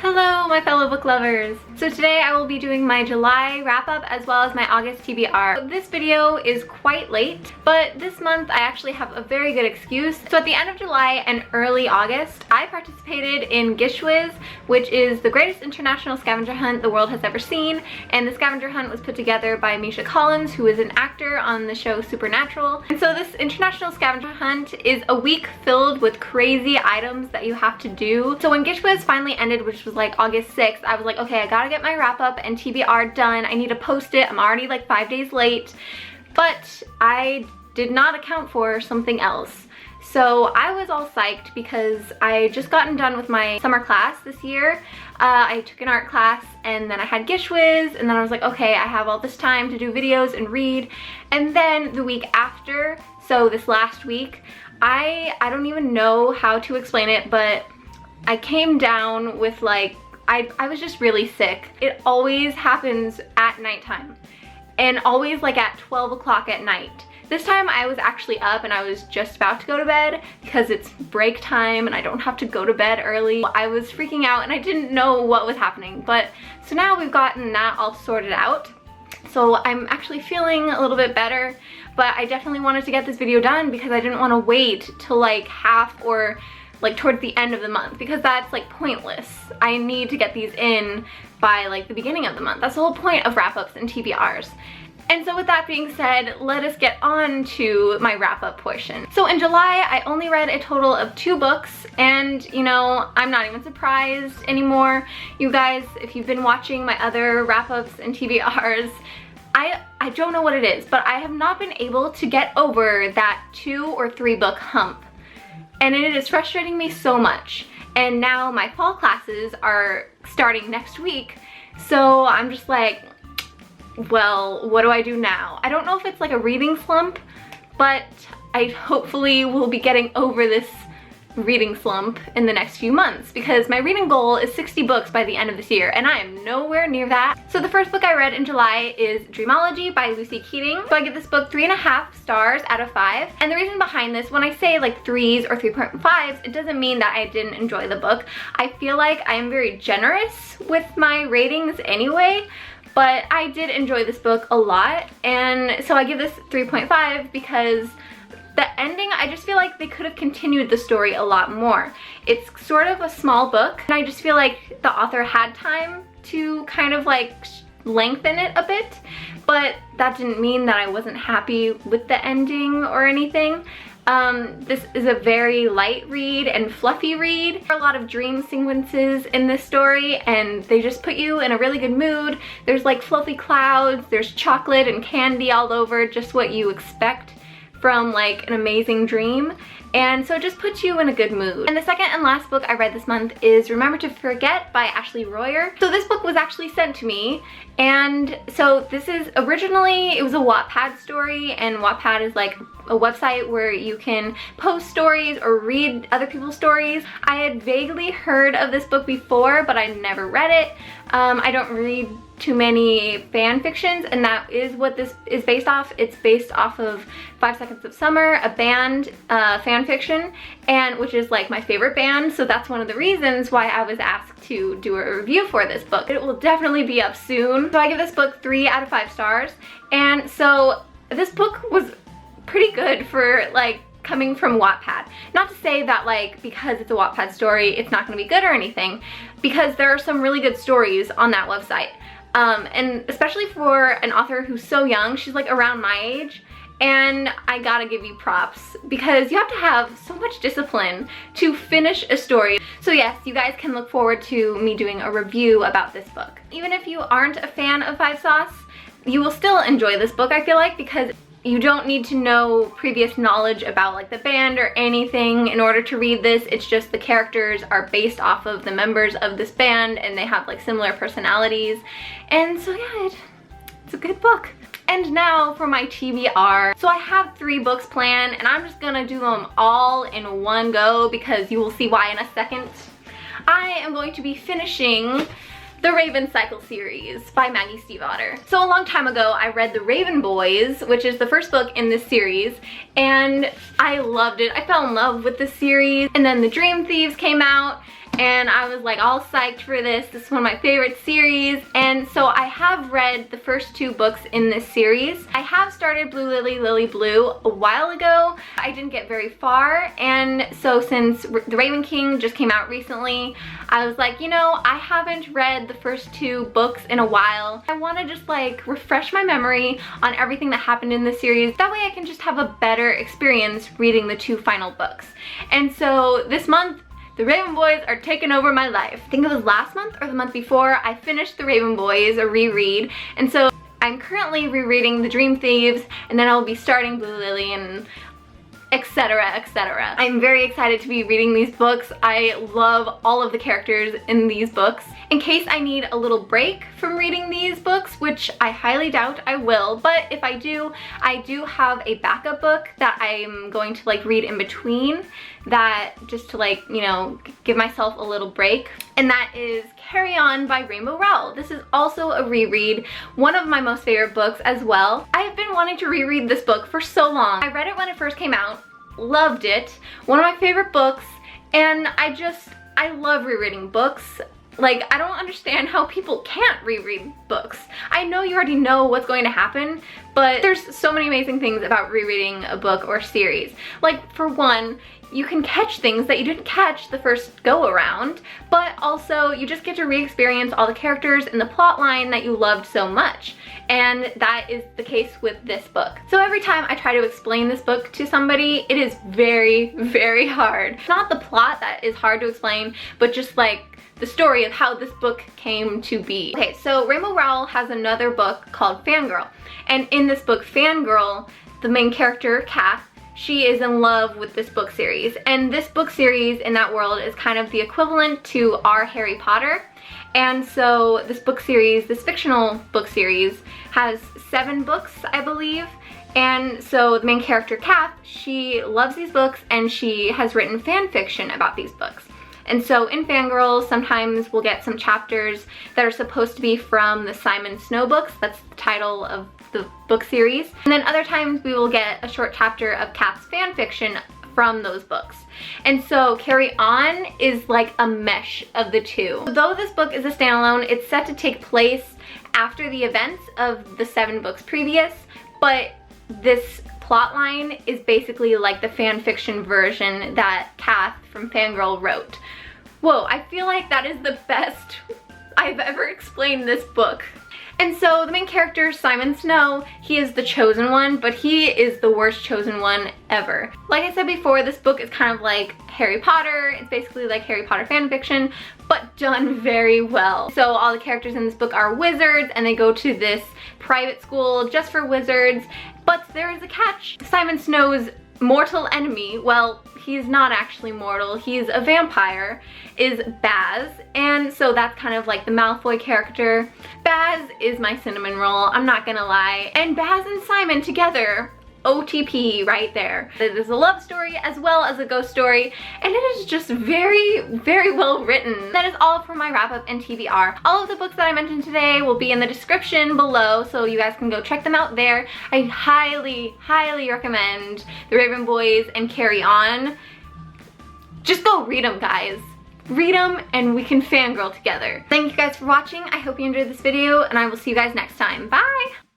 Hello, my fellow book lovers. So today I will be doing my July wrap-up as well as my August TBR. This video is quite late, but this month I actually have a very good excuse. So at the end of July and early August, I participated in Gishwiz, which is the greatest international scavenger hunt the world has ever seen. And the scavenger hunt was put together by Misha Collins, who is an actor on the show Supernatural. And so this international scavenger hunt is a week filled with crazy items that you have to do. So when Gishwiz finally ended, which was like August 6th, I was like, okay, I gotta get my wrap up and TBR done. I need to post it. I'm already like 5 days late, but I did not account for something else. So I was all psyched because I just gotten done with my summer class this year. I took an art class and then I had Gishwiz, and then I was like, okay, I have all this time to do videos and read. And then the week after, so this last week, I don't even know how to explain it, but I came down with like, I was just really sick. It always happens at nighttime and always like at 12 o'clock at night. This time I was actually up and I was just about to go to bed because it's break time and I don't have to go to bed early. I was freaking out and I didn't know what was happening, but so now we've gotten that all sorted out. So I'm actually feeling a little bit better, but I definitely wanted to get this video done because I didn't want to wait till like half or like towards the end of the month, because that's like pointless. I need to get these in by like the beginning of the month. That's the whole point of wrap-ups and TBRs. And so with that being said, let us get on to my wrap-up portion. So in July, I only read a total of 2 books, and you know, I'm not even surprised anymore. You guys, if you've been watching my other wrap-ups and TBRs, I don't know what it is, but I have not been able to get over that 2 or 3 book hump. And it is frustrating me so much. And now my fall classes are starting next week, so I'm just like, well, what do I do now? I don't know if it's like a reading slump, but I hopefully will be getting over this reading slump in the next few months, because my reading goal is 60 books by the end of this year and I am nowhere near that. So the first book I read in July is Dreamology by Lucy Keating. So I give this book 3.5 stars out of 5. And the reason behind this, when I say like 3s or 3.5s, it doesn't mean that I didn't enjoy the book. I feel like I am very generous with my ratings anyway, but I did enjoy this book a lot, and so I give this 3.5 because the ending, I just feel like they could have continued the story a lot more. It's sort of a small book, and I just feel like the author had time to kind of like lengthen it a bit, but that didn't mean that I wasn't happy with the ending or anything. This is a very light read and fluffy read. There are a lot of dream sequences in this story and they just put you in a really good mood. There's like fluffy clouds, there's chocolate and candy all over, just what you expect from like an amazing dream, and so it just puts you in a good mood. And the second and last book I read this month is Remember to Forget by Ashley Royer. So this book was actually sent to me, and so this is originally, it was a Wattpad story, and Wattpad is like a website where you can post stories or read other people's stories. I had vaguely heard of this book before, but I never read it. I don't read too many fan fictions, and that is what this is based off. It's based off of 5 Seconds of Summer, a band fan fiction, and which is like my favorite band, so that's one of the reasons why I was asked to do a review for this book. It will definitely be up soon. So I give this book 3 out of 5 stars, and so this book was pretty good for like coming from Wattpad. Not to say that like because it's a Wattpad story it's not going to be good or anything, because there are some really good stories on that website. And especially for an author who's so young, she's like around my age, and I gotta give you props because you have to have so much discipline to finish a story. So yes, you guys can look forward to me doing a review about this book. Even if you aren't a fan of 5 Sauce, you will still enjoy this book, I feel like, because you don't need to know previous knowledge about like the band or anything in order to read this. It's just the characters are based off of the members of this band and they have like similar personalities. And so yeah, it's a good book. And now for my TBR. So I have 3 books planned and I'm just gonna do them all in one go because you will see why in a second. I am going to be finishing the Raven Cycle series by Maggie Stiefvater. So a long time ago, I read The Raven Boys, which is the first book in this series, and I loved it. I fell in love with the series. And then The Dream Thieves came out, and I was like all psyched for this. This is one of my favorite series, and so I have read the first 2 books in this series. I have started Blue Lily, Lily Blue a while ago. I didn't get very far, and so since The Raven King just came out recently, I was like, you know, I haven't read the first 2 books in a while. I want to just like refresh my memory on everything that happened in the series. That way I can just have a better experience reading the 2 final books. And so this month, the Raven Boys are taking over my life. I think it was last month or the month before, I finished the Raven Boys, a reread, and so I'm currently rereading The Dream Thieves, and then I'll be starting Blue Lily and etc, etc. I'm very excited to be reading these books. I love all of the characters in these books. In case I need a little break from reading these books, which I highly doubt I will, but if I do have a backup book that I'm going to like read in between, that just to like, you know, give myself a little break, and that is Carry On by Rainbow Rowell. This is also a reread, one of my most favorite books as well. I have been wanting to reread this book for so long. I read it when it first came out, loved it, one of my favorite books, and I love rereading books. Like, I don't understand how people can't reread books. I know you already know what's going to happen, but there's so many amazing things about rereading a book or series. Like, for one, you can catch things that you didn't catch the first go around, but also you just get to re-experience all the characters and the plot line that you loved so much. And that is the case with this book. So every time I try to explain this book to somebody, it is very, very hard. It's not the plot that is hard to explain, but just like the story of how this book came to be. Okay, so Rainbow Rowell has another book called Fangirl. And in this book, Fangirl, the main character, Kath, she is in love with this book series. And this book series in that world is kind of the equivalent to our Harry Potter. And so this book series, this fictional book series, has 7 books, I believe. And so the main character, Kath, she loves these books and she has written fan fiction about these books. And so in Fangirl, sometimes we'll get some chapters that are supposed to be from the Simon Snow books. That's the title of the book series. And then other times we will get a short chapter of Kath's fan fiction from those books. And so Carry On is like a mesh of the 2. Though this book is a standalone, it's set to take place after the events of the 7 books previous, but this plotline is basically like the fan fiction version that Kath from Fangirl wrote. Whoa, I feel like that is the best I've ever explained this book. And so the main character, Simon Snow, he is the chosen one, but he is the worst chosen one ever. Like I said before, this book is kind of like Harry Potter. It's basically like Harry Potter fan fiction, but done very well. So all the characters in this book are wizards, and they go to this private school just for wizards. But there is a catch. Simon Snow's mortal enemy, well, he's not actually mortal, he's a vampire, is Baz, and so that's kind of like the Malfoy character. Baz is my cinnamon roll, I'm not gonna lie, and Baz and Simon together, OTP right there. It is a love story as well as a ghost story, and it is just very, very well written. That is all for my wrap up and TBR. All of the books that I mentioned today will be in the description below, so you guys can go check them out there. I highly, highly recommend The Raven Boys and Carry On. Just go read them, guys. Read them and we can fangirl together. Thank you guys for watching. I hope you enjoyed this video, and I will see you guys next time. Bye!